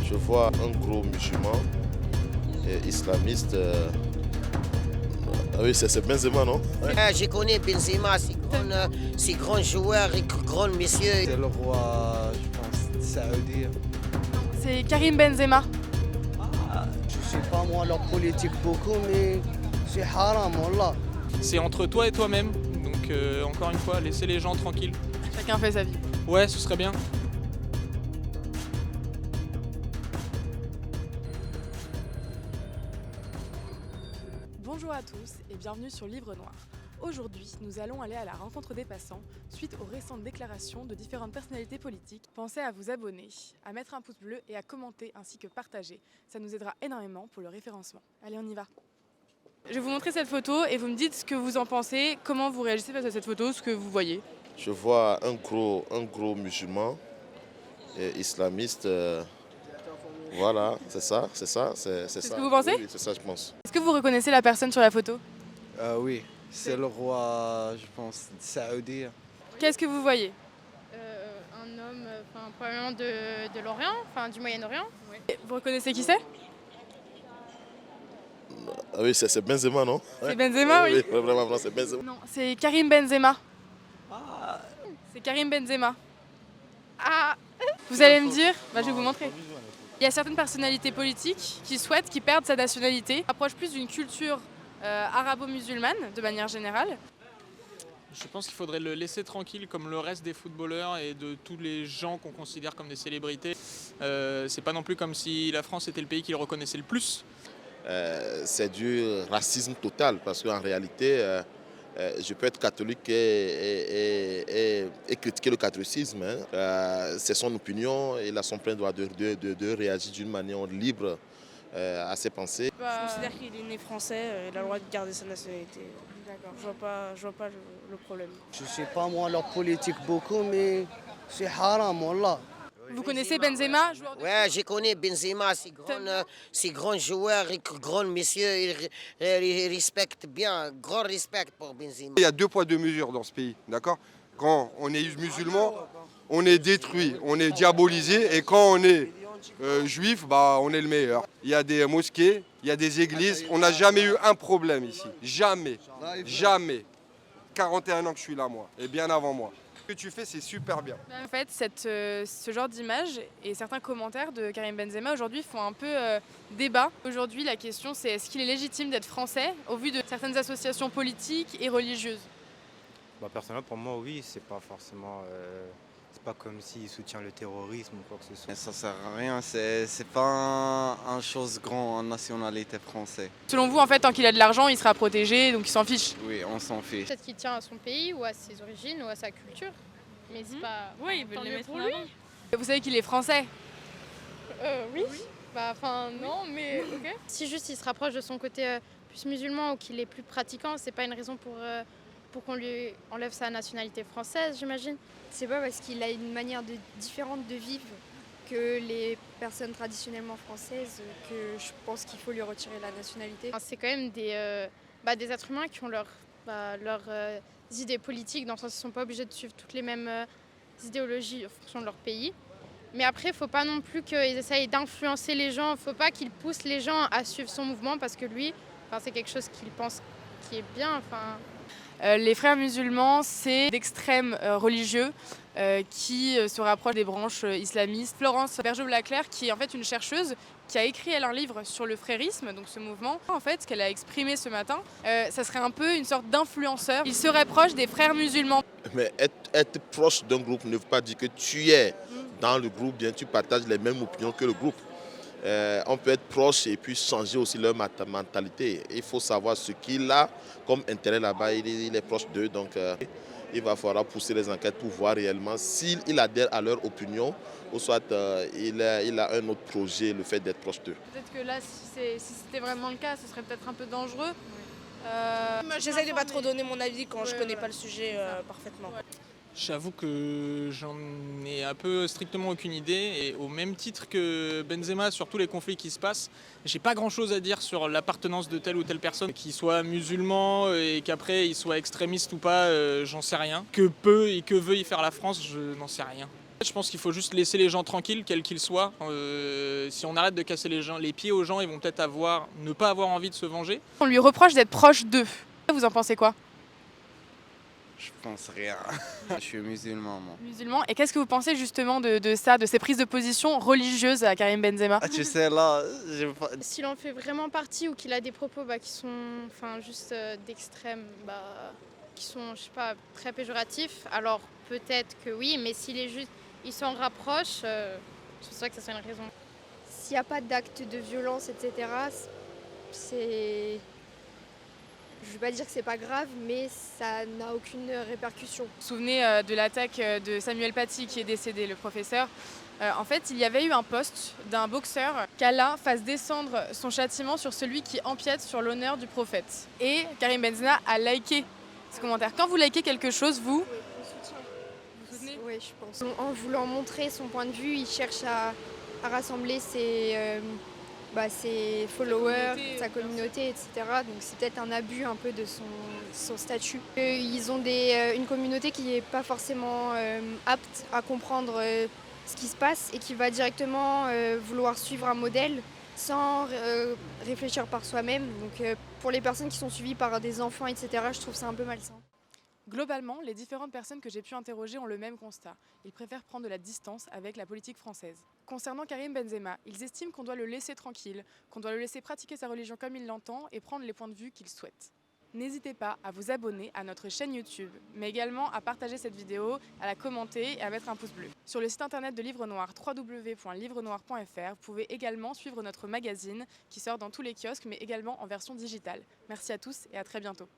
Je vois un gros musulman islamiste. Ah oui, c'est Benzema, non? Ouais. Je connais Benzema, c'est grand joueur et grand monsieur. C'est le roi, je pense, saoudien. C'est Karim Benzema. Je sais pas moi leur politique beaucoup, mais c'est haram, wallah. C'est entre toi et toi-même, donc encore une fois, laissez les gens tranquilles. Chacun fait sa vie. Ouais, ce serait bien. Bonjour à tous et bienvenue sur Livre Noir. Aujourd'hui, nous allons aller à la rencontre des passants suite aux récentes déclarations de différentes personnalités politiques. Pensez à vous abonner, à mettre un pouce bleu et à commenter ainsi que partager. Ça nous aidera énormément pour le référencement. Allez, on y va. Je vais vous montrer cette photo et vous me dites ce que vous en pensez, comment vous réagissez face à cette photo, ce que vous voyez. Je vois un gros musulman islamiste. Voilà, c'est ça. C'est ce que vous pensez? Oui, c'est ça, je pense. Est-ce que vous reconnaissez la personne sur la photo? Oui, c'est le roi, je pense, saoudien. Qu'est-ce que vous voyez? Un homme, probablement de l'Orient, du Moyen-Orient. Vous reconnaissez qui c'est? Ah oui, c'est Benzema, non? C'est Benzema, oui. Oui, vraiment, c'est Benzema. Non, c'est Karim Benzema. C'est Karim Benzema. Ah, Vous allez me dire, je vais vous montrer. Il y a certaines personnalités politiques qui souhaitent qu'ils perdent sa nationalité, approche plus d'une culture arabo-musulmane de manière générale. Je pense qu'il faudrait le laisser tranquille comme le reste des footballeurs et de tous les gens qu'on considère comme des célébrités. C'est pas non plus comme si la France était le pays qu'il reconnaissait le plus. C'est du racisme total parce qu'en réalité, je peux être catholique et critiquer le catholicisme. C'est son opinion, il a son plein droit de réagir d'une manière libre à ses pensées. Je considère qu'il est né français, il a le droit de garder sa nationalité. D'accord. Je vois pas le problème. Je sais pas moi leur politique beaucoup, mais c'est haram, wallah. Vous connaissez Benzema, joueur de... Ouais, je connais Benzema, c'est grand joueur et grand monsieur. Il respecte bien, grand respect pour Benzema. Il y a 2 poids 2 mesures dans ce pays, d'accord? Quand on est musulman, on est détruit, on est diabolisé, et quand on est juif, on est le meilleur. Il y a des mosquées, il y a des églises, on n'a jamais eu un problème ici, jamais, jamais. 41 ans que je suis là, moi, et bien avant moi. Ce que tu fais, c'est super bien. En fait, ce genre d'image et certains commentaires de Karim Benzema aujourd'hui font un peu débat. Aujourd'hui, la question c'est est-ce qu'il est légitime d'être français au vu de certaines associations politiques et religieuses? Personnellement, pour moi, oui, c'est pas forcément... c'est pas comme s'il soutient le terrorisme ou quoi que ce soit. Ça sert à rien, c'est pas un chose grand en nationalité française. Selon vous, en fait, tant qu'il a de l'argent, il sera protégé, donc il s'en fiche? Oui, on s'en fiche. peut-être qu'il tient à son pays ou à ses origines ou à sa culture. Mais c'est pas. Oui, il veut tant les mieux mettre pour en lui. avant. Vous savez qu'il est français? Oui. Non, mais ok. Si juste il se rapproche de son côté plus musulman ou qu'il est plus pratiquant, c'est pas une raison pour qu'on lui enlève sa nationalité française, j'imagine. C'est pas parce qu'il a une manière différente de vivre que les personnes traditionnellement françaises que je pense qu'il faut lui retirer la nationalité. C'est quand même des êtres humains qui ont leurs idées politiques, dans le sens qu'ils ne sont pas obligés de suivre toutes les mêmes idéologies en fonction de leur pays. Mais après, il ne faut pas non plus qu'ils essayent d'influencer les gens, il ne faut pas qu'ils poussent les gens à suivre son mouvement parce que lui, c'est quelque chose qu'il pense qui est bien. Les frères musulmans, c'est d'extrêmes religieux qui se rapprochent des branches islamistes. Florence Bergeau-Laclair, qui est en fait une chercheuse, qui a écrit un livre sur le frérisme, donc ce mouvement. En fait, ce qu'elle a exprimé ce matin, ça serait un peu une sorte d'influenceur. Il serait proche des frères musulmans. Mais être proche d'un groupe ne veut pas dire que tu es dans le groupe, bien tu partages les mêmes opinions que le groupe. On peut être proche et puis changer aussi leur mentalité. Il faut savoir ce qu'il a comme intérêt là-bas, il est proche d'eux. Donc il va falloir pousser les enquêtes pour voir réellement s'il adhère à leur opinion ou soit il a un autre projet, le fait d'être proche d'eux. Peut-être que là, si c'était vraiment le cas, ce serait peut-être un peu dangereux. J'essaie de pas trop donner mon avis quand je connais pas le sujet parfaitement. J'avoue que j'en ai un peu strictement aucune idée et au même titre que Benzema sur tous les conflits qui se passent, j'ai pas grand chose à dire sur l'appartenance de telle ou telle personne, qu'il soit musulman et qu'après il soit extrémiste ou pas, j'en sais rien. Que peut et que veut y faire la France, je n'en sais rien. Je pense qu'il faut juste laisser les gens tranquilles, quels qu'ils soient. Si on arrête de casser les pieds aux gens, ils vont peut-être ne pas avoir envie de se venger. On lui reproche d'être proche d'eux. Vous en pensez quoi? Je pense rien. Je suis musulman, moi. Musulman. Et qu'est-ce que vous pensez justement de ça, de ces prises de position religieuses à Karim Benzema? Ah, tu sais, là, j'ai pas... S'il en fait vraiment partie ou qu'il a des propos qui sont juste d'extrême, qui sont, je sais pas, très péjoratifs, alors peut-être que oui, mais il s'en rapproche, je pense pas que ça soit une raison. S'il n'y a pas d'acte de violence, etc., c'est... Je ne vais pas dire que c'est pas grave, mais ça n'a aucune répercussion. Vous vous souvenez de l'attaque de Samuel Paty qui est décédé, le professeur. En fait, il y avait eu un post d'un boxeur qu'Allah fasse descendre son châtiment sur celui qui empiète sur l'honneur du prophète. Et Karim Benzema a liké ce commentaire. Quand vous likez quelque chose, vous... Vous soutenez ? Oui, je pense. En voulant montrer son point de vue, il cherche à rassembler ses followers, sa communauté, etc. Donc c'est peut-être un abus un peu de son statut. Ils ont une communauté qui n'est pas forcément apte à comprendre ce qui se passe et qui va directement vouloir suivre un modèle sans réfléchir par soi-même. Donc pour les personnes qui sont suivies par des enfants, etc., je trouve ça un peu malsain. Globalement, les différentes personnes que j'ai pu interroger ont le même constat. Ils préfèrent prendre de la distance avec la politique française. Concernant Karim Benzema, ils estiment qu'on doit le laisser tranquille, qu'on doit le laisser pratiquer sa religion comme il l'entend et prendre les points de vue qu'il souhaite. N'hésitez pas à vous abonner à notre chaîne YouTube, mais également à partager cette vidéo, à la commenter et à mettre un pouce bleu. Sur le site internet de Livre Noir, www.livrenoir.fr, vous pouvez également suivre notre magazine qui sort dans tous les kiosques, mais également en version digitale. Merci à tous et à très bientôt.